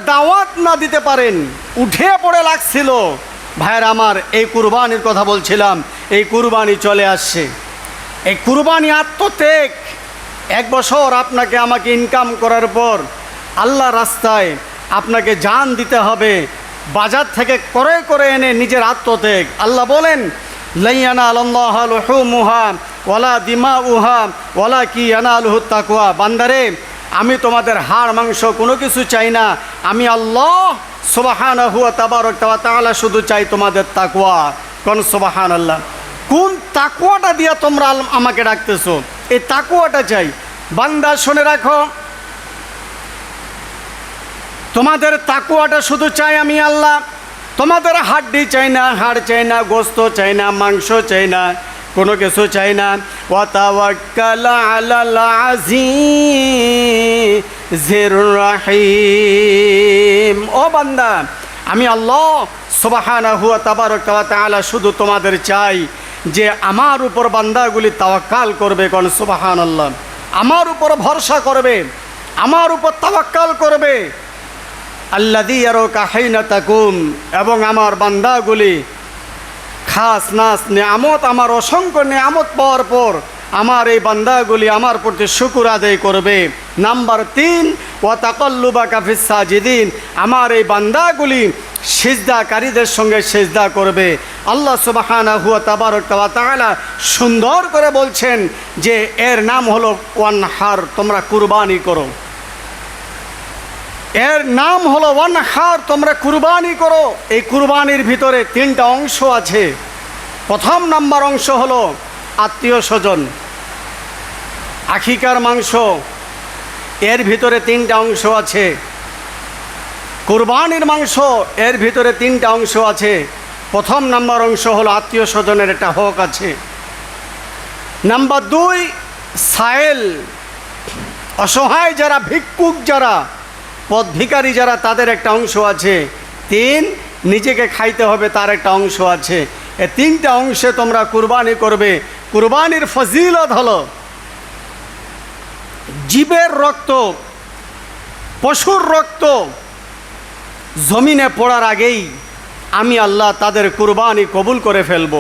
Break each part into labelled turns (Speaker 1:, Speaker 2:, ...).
Speaker 1: দাওয়াত না দিতে পারেন, উঠে পড়ে লাগছিল। ভাইয়ের আমার, এই কুরবানির কথা বলছিলাম, এই কুরবানি চলে আসছে। এই কুরবানি আত্মত্যাগ। 1 বছর আপনাকে আমাকে ইনকাম করার পর আল্লাহ রাস্তায় আপনাকে জান দিতে হবে, বাজার থেকে ক্রয় করে এনে নিজের আত্মত্যাগ। আল্লাহ বলেন, লাইয়ানা আল্লাহ লুহুমুহা ওয়ালা দিমাউহা ওয়ালাকি ইয়ানালুহুত তাকওয়া। বান্দারে, আমি তোমাদের হাড় মাংস কোনো কিছু চাই না, আমি আল্লাহ সুবহানাহু ওয়া তাআলা শুধু চাই তোমাদের তাকওয়া। কোন সুবহানাল্লাহ। কোন তাকওয়াটা দিয়ে তোমরা আমাকে ডাকতেছো? এই তাকওয়াটা চাই। বান্দা শুনে রাখো, তোমাদের তাকওয়াটা শুধু চাই আমি আল্লাহ। তোমাদের হাড্ডি চাই না, হাড় চাই না, গোস্ত চাই না, মাংস চাই না, কোনো কিছু চাই না। ওয়া তাওয়াক্কাল আলাল আজিজির রহিম। ও বান্দা, আমি আল্লাহ সুবহানাহু ওয়া তাআলা শুধু তোমাদের চাই যে আমার উপর বান্দাগুলি তাওয়াক্কাল করবে। কোন সুবহানাল্লাহ। আমার উপর ভরসা করবে, আমার উপর তাওয়াক্কাল করবে। আল্লাযী ইয়ারাকা হাইনা তাকুম। এবং আমার বান্দাগুলি খাস নাস নিয়ামত, আমার অসংখ্য নিয়ামত পাওয়ার পর আমার এই বান্দাগুলি আমার প্রতি শুকর আদায় করবে। নাম্বার 3, ওয়া তাকাল্লুবাকা ফিস সাজিদিন। আমার এই বান্দাগুলি সিজদাকারীদের সঙ্গে সিজদা করবে। আল্লাহ সুবহানাহু ওয়া তাআলা সুন্দর করে বলছেন যে এর নাম হলো ওয়ানহার, তোমরা কুরবানি করো। এর নাম হলো ওয়ানহার, তোমরা কুরবানি করো। এই কুরবানির ভিতরে 3টা অংশ আছে। প্রথম নাম্বার অংশ হলো আত্মীয় স্বজন, আখিকার মাংস। এর ভিতরে 3টা অংশ আছে। কুরবানির মাংস, এর ভিতরে 3টা অংশ আছে। প্রথম নাম্বার অংশ হলো আত্মীয় স্বজনের একটা হক আছে। নাম্বার 2, সায়েল, অসহায় যারা, ভিক্ষুক যারা, পথ ভিখারি যারা, তাদের একটা অংশ আছে। 3, নিজেকে খাইতে হবে, তার একটা অংশ আছে। এই 3টা অংশে তোমরা কুরবানি করবে। কুরবানির ফজিলত হলো জীবের রক্ত, পশুর রক্ত জমিনে পড়ার আগেই আমি আল্লাহ তাদের কুরবানি কবুল করে ফেলব।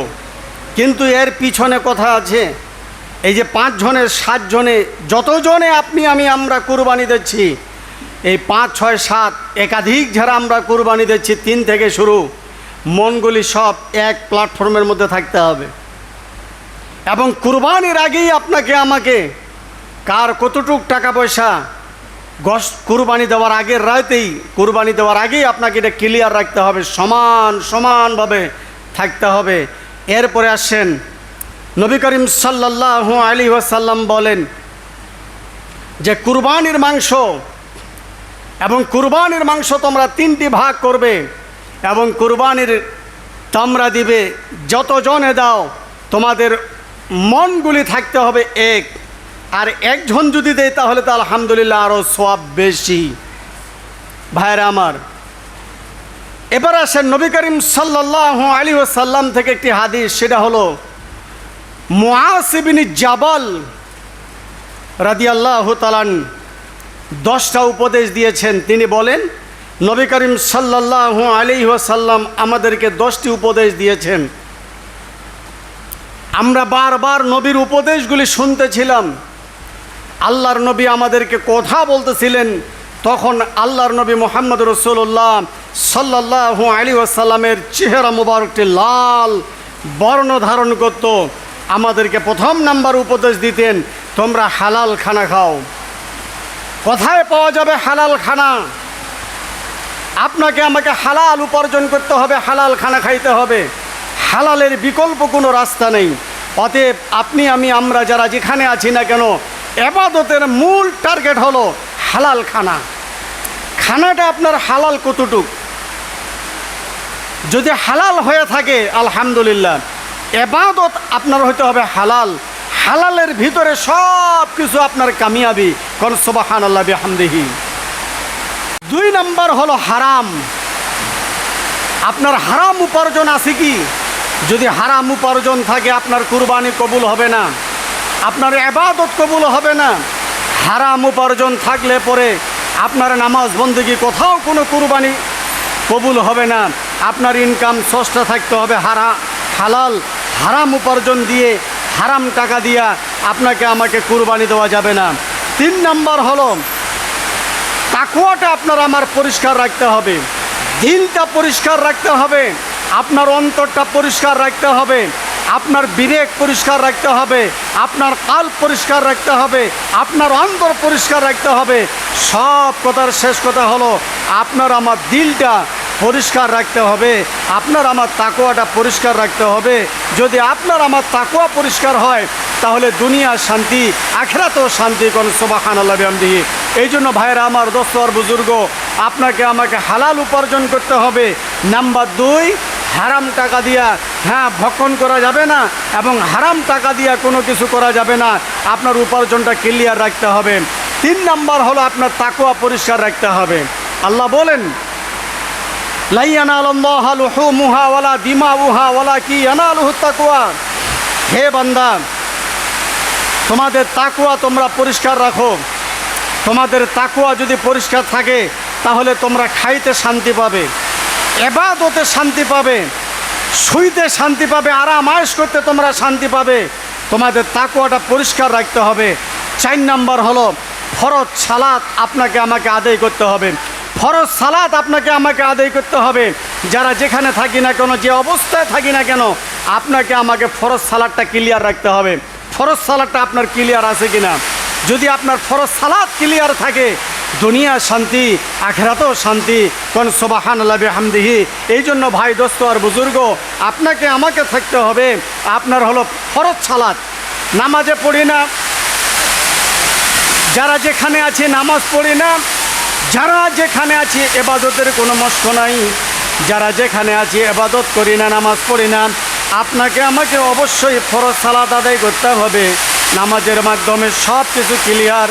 Speaker 1: কিন্তু এর পিছনে কথা আছে। এই যে 5 জনের 7 জনে, যতজনে আপনি আমরা কুরবানি দিচ্ছি, এই 5, 6, 7 একাধিক যারা আমরা কুরবানি দিচ্ছি, 3 থেকে শুরু, মনগুলি সব এক প্ল্যাটফর্মের মধ্যে থাকতে হবে। এবং কুরবানির আগেই আপনাকে আমাকে কার কতটুক টাকা পয়সা কুরবানি দেওয়ার আগের রাতেই, কুরবানি দেওয়ার আগেই আপনাকে এটা ক্লিয়ার রাখতে হবে, সমানভাবে থাকতে হবে। এরপরে আসেন, নবী করিম সাল্লাল্লাহু আলাইহি ওয়াসাল্লাম বলেন যে কুরবানির মাংস, এবং কুরবানির মাংস তোমরা 3টি ভাগ করবে এবং কুরবানির তোমরা দিবে। যতজনে দাও তোমাদের মনগুলি থাকতে হবে এক। আর একজন যদি দেয় তাহলে তো আলহামদুলিল্লাহ আরও সওয়াব বেশি। ভাইরা আমার, এবার আসেন নবী করিম সাল্লাল্লাহু আলাইহি ওয়াসাল্লাম থেকে একটি হাদিস, সেটা হলো মুআজ ইবনে জাবাল রাদিয়াল্লাহু তাআলা 10টা উপদেশ দিয়েছেন। তিনি বলেন, নবী করিম সাল্লাল্লাহু আলাইহি ওয়াসাল্লাম আমাদেরকে 10টি উপদেশ দিয়েছেন। আমরা বারবার নবীর উপদেশগুলি শুনতেছিলাম। আল্লাহর নবী আমাদেরকে কথা বলতেছিলেন, তখন আল্লাহর নবী মুহাম্মদ রাসূলুল্লাহ সাল্লাল্লাহু আলাইহি ওয়াসাল্লামের চেহারা মুবারকটি লাল বর্ণ ধারণ করত। আমাদেরকে প্রথম নাম্বার উপদেশ দিতেন, তোমরা হালাল খানা খাও। কোথায় পাওয়া যাবে হালাল খানা? আপনাকে আমাকে হালাল উপার্জন করতে হবে, হালাল খানা খাইতে হবে। হালালের বিকল্প কোনো রাস্তা নেই। অতএব আপনি আমরা যারা যেখানে আছি না কেন, ইবাদতের মূল টার্গেট হলো হালাল খানা। খানাটা আপনার হালাল কতটুক? যদি হালাল হয়ে থাকে আলহামদুলিল্লাহ। ইবাদত আপনার হইতে হবে হালাল। হালালের ভিতরে সব কিছু আপনার কামিয়াবি। কোন সুবহানাল্লাহ বিহামদিহি। 2 নাম্বার হলো হারাম। আপনার হারাম উপার্জন আছে কি? যদি হারাম উপার্জন থাকে আপনার কুরবানি কবুল হবে না, আপনার ইবাদত কবুল হবে না। হারাম উপার্জন থাকলে পরে আপনার নামাজ বন্দেগী কোথাও কোনো কুরবানি কবুল হবে না। আপনার ইনকাম সোর্সটা থাকতে হবে হালাল, হারাম উপার্জন দিয়ে, হারাম টাকা দিয়া আপনাকে আমাকে কুরবানি দেওয়া যাবে না। 3 নাম্বার হলো তাকওয়াটা আপনার আমার পরিষ্কার রাখতে হবে, দিলটা পরিষ্কার রাখতে হবে, আপনার অন্তরটা পরিষ্কার রাখতে হবে, আপনার বিবেক পরিষ্কার রাখতে হবে, আপনার কাল পরিষ্কার রাখতে হবে, আপনার অন্তর পরিষ্কার রাখতে হবে। সব কথার শেষ কথা হলো আপনার আমার দিলটা পরিষ্কার রাখতে হবে, আপনার আমার তাকওয়াটা পরিষ্কার রাখতে হবে। যদি আপনার আমার তাকওয়া পরিষ্কার হয় তাহলে দুনিয়া শান্তি, আখিরাতেও শান্তি। কোন সুবহানাল্লাহ বিহামদিহি। এই জন্য ভাইরা আমার, দোস্ত আর বুজুর্গ, আপনাকে আমাকে হালাল উপার্জন করতে হবে। নাম্বার 2, হারাম টাকা দিয়া ভক্ষণ করা যাবে না এবং হারাম টাকা দিয়া কোনো কিছু করা যাবে না। আপনার উপার্জনটা ক্লিয়ার রাখতে হবে। 3 নাম্বার হলো আপনার তাকওয়া পরিষ্কার রাখতে হবে। আল্লাহ বলেন, লা ইয়ানালুল্লাহা লুহুমুহা ওয়ালা দিমাউহা ওয়ালাকিন ইয়ানালুহুত তাকওয়া। হে বান্দা, তোমাদের তাকওয়া তোমরা পরিষ্কার রাখো। তোমাদের তাকওয়া যদি পরিষ্কার থাকে তাহলে তোমরা খাইতে শান্তি পাবে, ইবাদতে শান্তি পাবে, শুইতে শান্তি পাবে, আরাম আয়েশ করতে তোমরা শান্তি পাবে। তোমাদের তাকওয়াটা পরিষ্কার রাখতে হবে। 4 নাম্বার হলো ফরজ সালাত আপনাকে আমাকে আদায় করতে হবে। ফরজ সালাত আপনাকে আমাকে আদায় করতে হবে। যারা যেখানে থাকি না কেন, যে অবস্থায় থাকি না কেন, আপনাকে আমাকে ফরজ সালাতটা ক্লিয়ার রাখতে হবে। ফরজ সালাতটা আপনার ক্লিয়ার আছে কিনা? যদি আপনার ফরজ সালাত ক্লিয়ার থাকে, দুনিয়া শান্তি, আখিরাতেও শান্তি। কোন সুবহানাল্লাহ বিহামদিহি। এই জন্য ভাই, দোস্ত আর বুজুর্গ, আপনাকে আমাকে থাকতে হবে আপনার হলো ফরজ সালাত। নামাজে পড়ি না, যারা যেখানে আছে নামাজ পড়ি না, যারা যেখানে আছে এবাদতের কোনো মস্ক নাই, যারা যেখানে আছে এবাদত করি না, নামাজ পড়ি না, আপনাকে আমাকে অবশ্যই ফরজ সালাত আদায় করতে হবে। নামাজের মাধ্যমে সব কিছু ক্লিয়ার।